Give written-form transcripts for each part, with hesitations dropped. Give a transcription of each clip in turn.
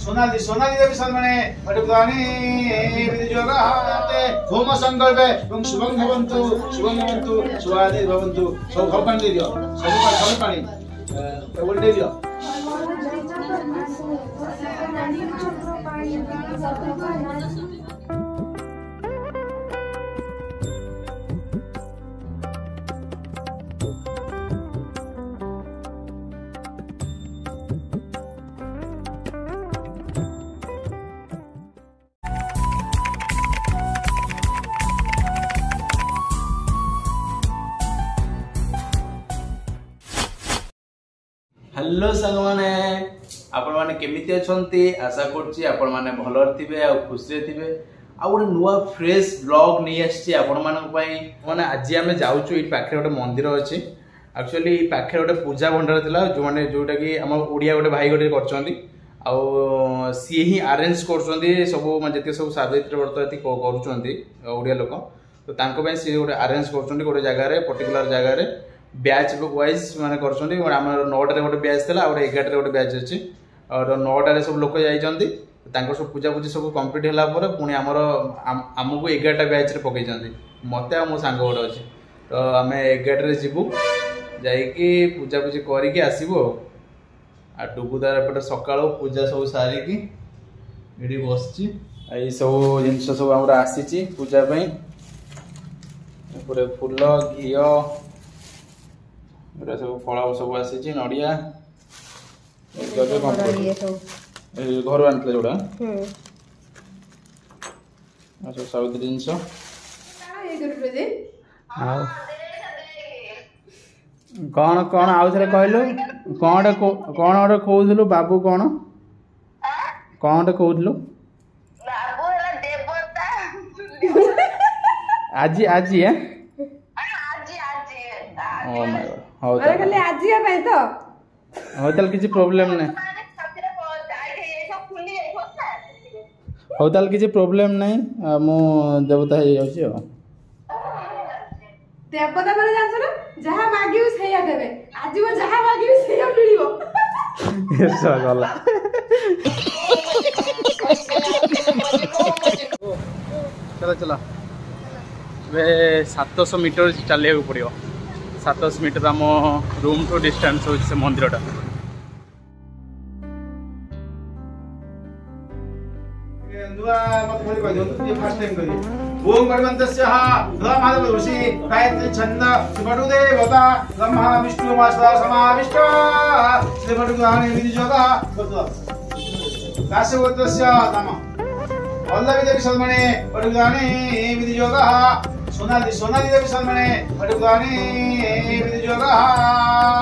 सोनाली सोनाली देवी सम्माने पटुदानी विधियोगाते home संकल्पे एवं शुभं भवन्तु शुभादि भवन्तु सब भगवान दे दियो सब पानी टेबल दे दियो हेलो सांग मैंने आपण मैंने केमिति अछंती आशा करछि आपण मैंने भलो थिबे आ खुशी रे थिबे आ गोटे नुआ फ्रेश ब्लॉग नहीं आछि आपण मानक पई माने आज आमे जाउछु ई पाखरे गोटे मंदिर अछि एक्चुअली ई पाखरे गोटे पूजा भंडार थिला जो माने जोटा कि हम ओडिया गोटे भाई गोटे करछंती आ सी ही अरेंज करछंती सब माने जते सब सावित्री व्रत एति करछंती ओडिया लोक तो तांको पई सी गोटे अरेंज करछंती गोटे जगह रे पर्टिकुलर जगह रे बैच वाइज माने करछंती हमर 9 रे गोटे बैच थिला और 11 रे गोटे बैच अछि और 9 रे सब लोक जाइछंती तांको सब पूजा पूजी सब कंप्लीट होला पर पुणी हमर हमकु 11टा बैच रे पकई जंती मते आ मो सांग गोटे अछि तो हमें 11 रे जिबु जाई कि पूजा पूजी करी कि आसीबो आ डुगुदार एपटे सकाळो पूजा सब सारी कि एडी बसची ए सब जिंस सब हमरा आसीची पूजा पई पूरे फूल घियो एरा सब फळ सब आसीची नडिया घर आनले जोड़ा अच्छा सब जिंस कौन कौन आउ थे कहलु कौन गोटे कहूलु बाबू कौन कौन कहूलु आज आज है ओ माय गॉड हो खाली आज पे तो हो तल किसी प्रॉब्लम नहीं हो तल किसी प्रॉब्लम नहीं मु देवता हे जाउची हो देवता माने जानछ ना जहा मागियो सेया देबे आज वो जहा मागियो सेया मिलियो ऐसा गला चला चला वे 700 मीटर चलिया को पड़ियो 700 मीटर आम रूम टू डिस्टेंस हो से मंदिरटा ओम भगवन्तस्य ब्रह्मादेव ऋषि गायत्री छंद श्रीमठु देवता ब्रह्मा विष्णु मासदा समाविष्ट श्रीमठु गाने विधि योगा दासवतस्य नाम वल्लभी देवी सम्माने पठुगाने विधि योगा सोनाली सोनाली देवी सम्माने पठुगाने विधि योगा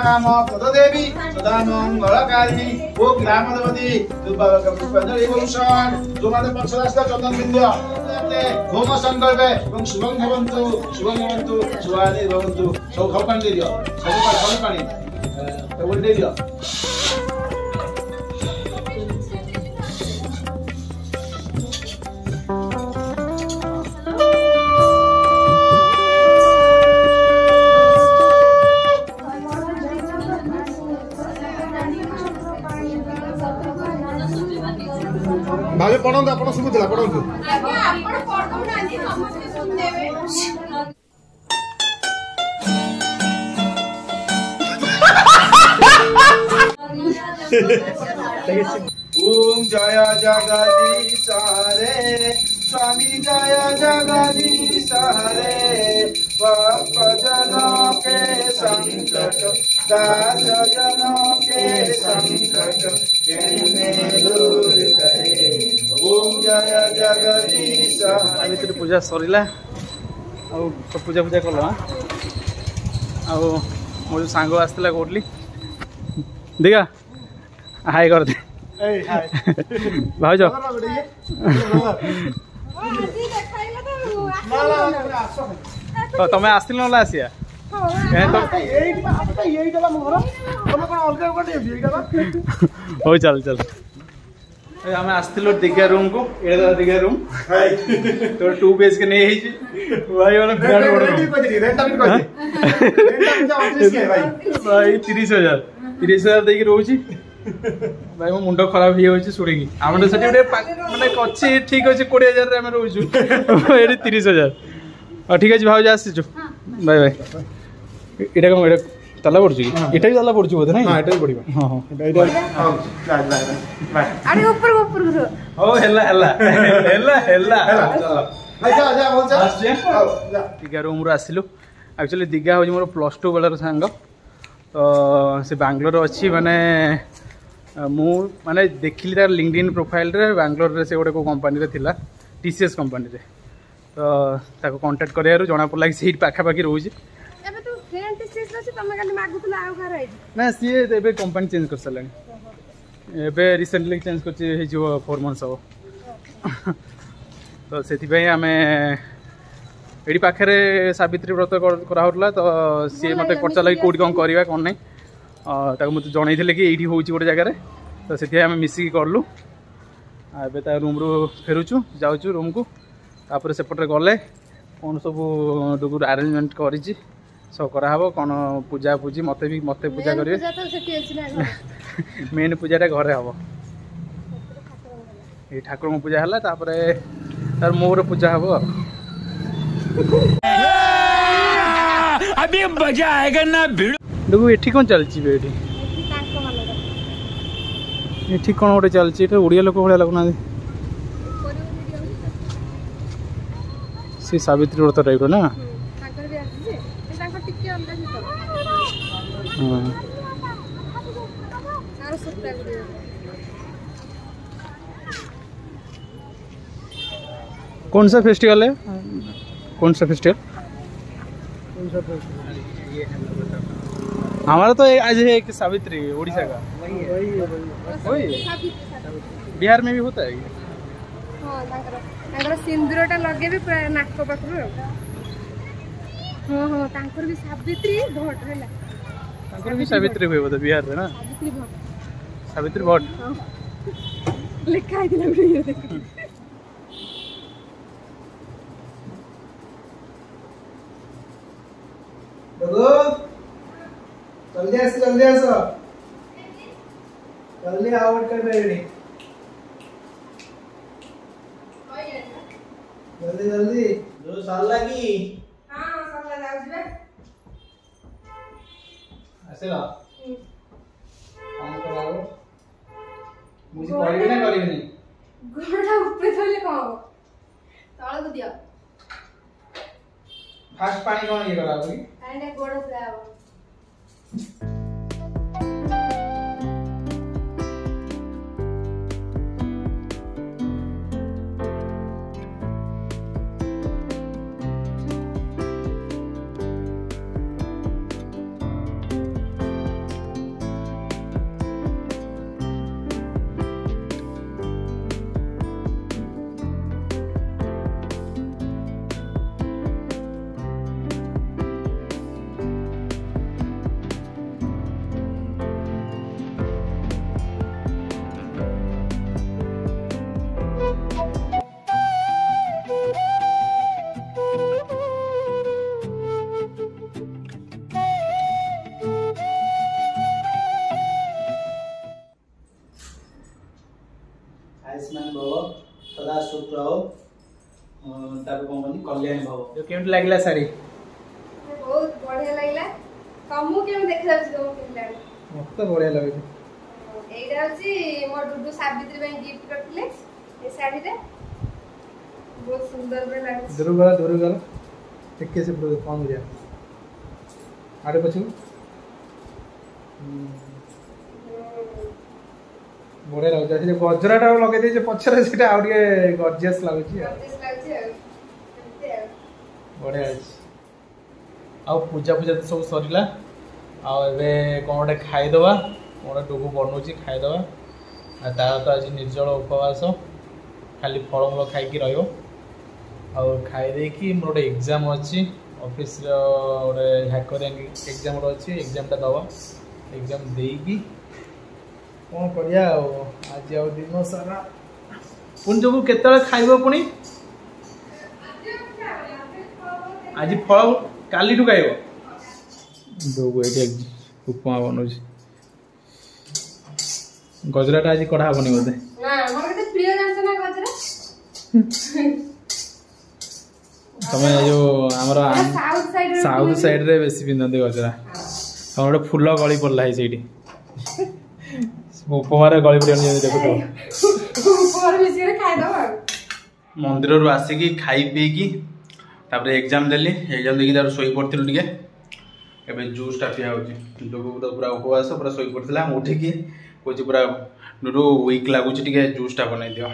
नाम पददेवी सदा मंगलकारिणी ओ ग्राम देवती दुर्बाबा पुष्पांजलि भूषण जो माने पंचरास्ता चंदन बिंदु होम संकल्पे एवं शुभं भवन्तु शुभादि भवन्तु सब भगवान दे दियो सब पानी टेबल दे दियो भाभी पढ़ंतु आपण सुबुतला पढ़ंतु आज्ञा आपण पढ़दौ नानी समस्त सुन देबे ओम जय जगदीश हरे स्वामी जय जगदीश हरे भक्तजनों के संकट दास जनों के संकट दूर करे ओम जय जगदीश हरे पूजा सरिला आ पूजा पूजा कल आ मो जो सांग आसला कहली देखा हाय कर दे भाज तमें आसिल ना आसिया हो चल चल आम आसलु दिघा रूम को ये दिघा रूम तो 2 BHK नहीं भाई मैंने भाई 30,000 देखिए रोची भाई मो मुंड खराब हो शुणी आम से मानने अच्छी ठीक अच्छे 20,000 आम रोचु ये 30,000 ठीक है भाव आसीचु बाय बाय यहाँ कौन ये ताला पड़ू कि ये भी ताला पड़ू बोधे ना हाँ ये पड़ो हाँ हाँ अरे ऊपर ऊपर ओ हेला हेला हेला हेला दीघा रूम आसिलु एक्चुअली दीघा हूँ मोर +2 बेलर सांग तो से बांग्लोर अच्छी माने मु माने देखिली तार लिंक्डइन प्रोफाइल रे बांग्लोर रे से गोटे को कंपनी रे थिला TCS कंपनी रे तो ताको कांटेक्ट करियारु जना पड़ला कि सेही पाखा पाखी रहउची एबे तू फ्रेंड TCS रे तमे खाली मागुतला आउ घर आइ ना सी एबे कंपनी चेंज कर सलानी एबे रिसेंटली चेंज करची हे जो 4 मंथ्स हो तो सेति भाई आमे एडी पाखे सावित्री व्रत कराला तो सी मत पचारा कि कौटी कौन करवा कौन ना मत जनई कि ये हूँ गोटे जगार तो से आम मिसिकी कलु ए रूम रू फेरुचु जाऊँ रूम को तापर सेपटे गले कौन सब डुगु आरेंजमेंट करी सब कराव कौन पूजा पूजी मत पूजा करेंगे मेन पूजाटा घरे हम ये ठाकुर पूजा है तापर तार मोर पूजा हम अभी मजा आएगा ना भिड़ देखो ये कौन चलती ये कौन गोटे चलती ओडिया लोक भाया लगुना सी सावित्री व्रत टाइप ना कौन सा फेस्टिवल है कौन सा फेस्टिवल हमारा तो आज है एक सावित्री उड़ीसा का वही बिहार में भी होता है हाँ सिंदूरटा लगे भी पूरा नाक पाखर हाँ हाँ तांकर भी सावित्री भट्ट है तांकर भी सावित्री हुए बोले बिहार में ना सावित्री भट्ट लिखा है ये देखो जल्दी आस जल्दी आउट कर रेडी जल्दी जो साल लगी हां सब लगा जबे आसेला काम कराओ मुझे पढ़ी ना करी नहीं गोड़ा ऊपर थले कहो तळ को दियो फास्ट पानी कौन ये कराओ कि आने गोड़ा पूरा आओ आयुष्मान भव सदा सुख रहो कल्याण भव जो केमती लागला साड़ी बहुत बढ़िया लागला कमु के देखला तुम किनला मत बढ़िया लगे एइडा होची मोर डुडू सावित्री में गिफ्ट करथिले ए साड़ी रे बहुत सुंदर बे लागे दूर गला टिके से कौन गया आड़े पछु बढ़िया लगे जे गजराटा लगे दे जे पछरे सेटा आ टिके गॉर्जियस लागुची बढ़िया अछि आ पूजा पूजा तो सब सरिला आ एबे कोन गोटे खाई दवा कोन डुगु बनउची खाई दवा आ तार तो आज निर्जल उपवास खाली फलमूल खाई रहियो आ खाई दे कि मोर गोटे एग्जाम अच्छी ऑफिस रो गोटे हैकर एग्जाम अच्छी एग्जामटा दवा एग्जाम देकी कौन करिया आज आ दिन सारा पुणी जो केत खाइब पुणी आज फल काली खाइब उपमा बनौ गजराटा आज कड़ा हेनी बोधे ना मोर केते प्रिय जानछ ना गजरा तुम जो आमर साउथ साइड रे बेसी पिंधती गजरा तुम गोटे फुल गली पड़ला है से उपमार गली पड़ देख मंदिर रू आसिकी खाई पीकी तापर एग्जाम देली एग्जाम देखी तार शोई पड़ती टे एवं जूसटा पिया डुडू तो पूरा उपवास पूरा शोई पड़ता उठिकी कौच पूरा डुडू वीक लगुच टे जूसटा बनई दियो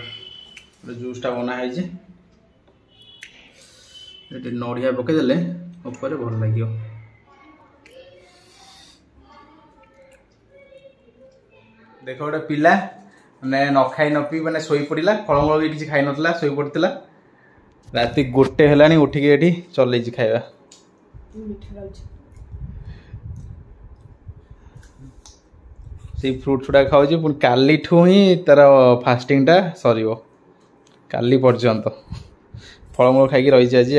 जूसटा बनाई नड़िया पकईदे उपर भल लगे देख गोटे पिला मैंने न खाई न पी मैंने शोई पड़ा फलमूल भी किसी खाई ना शोई पड़ा राति 1 है उठिकी ये चल खाଇବା से फ्रूट छुड़ा खाऊँ पुणी काली ही तार फास्टिंगटा सर काली पर्यंत फलमूल खाई रही आज।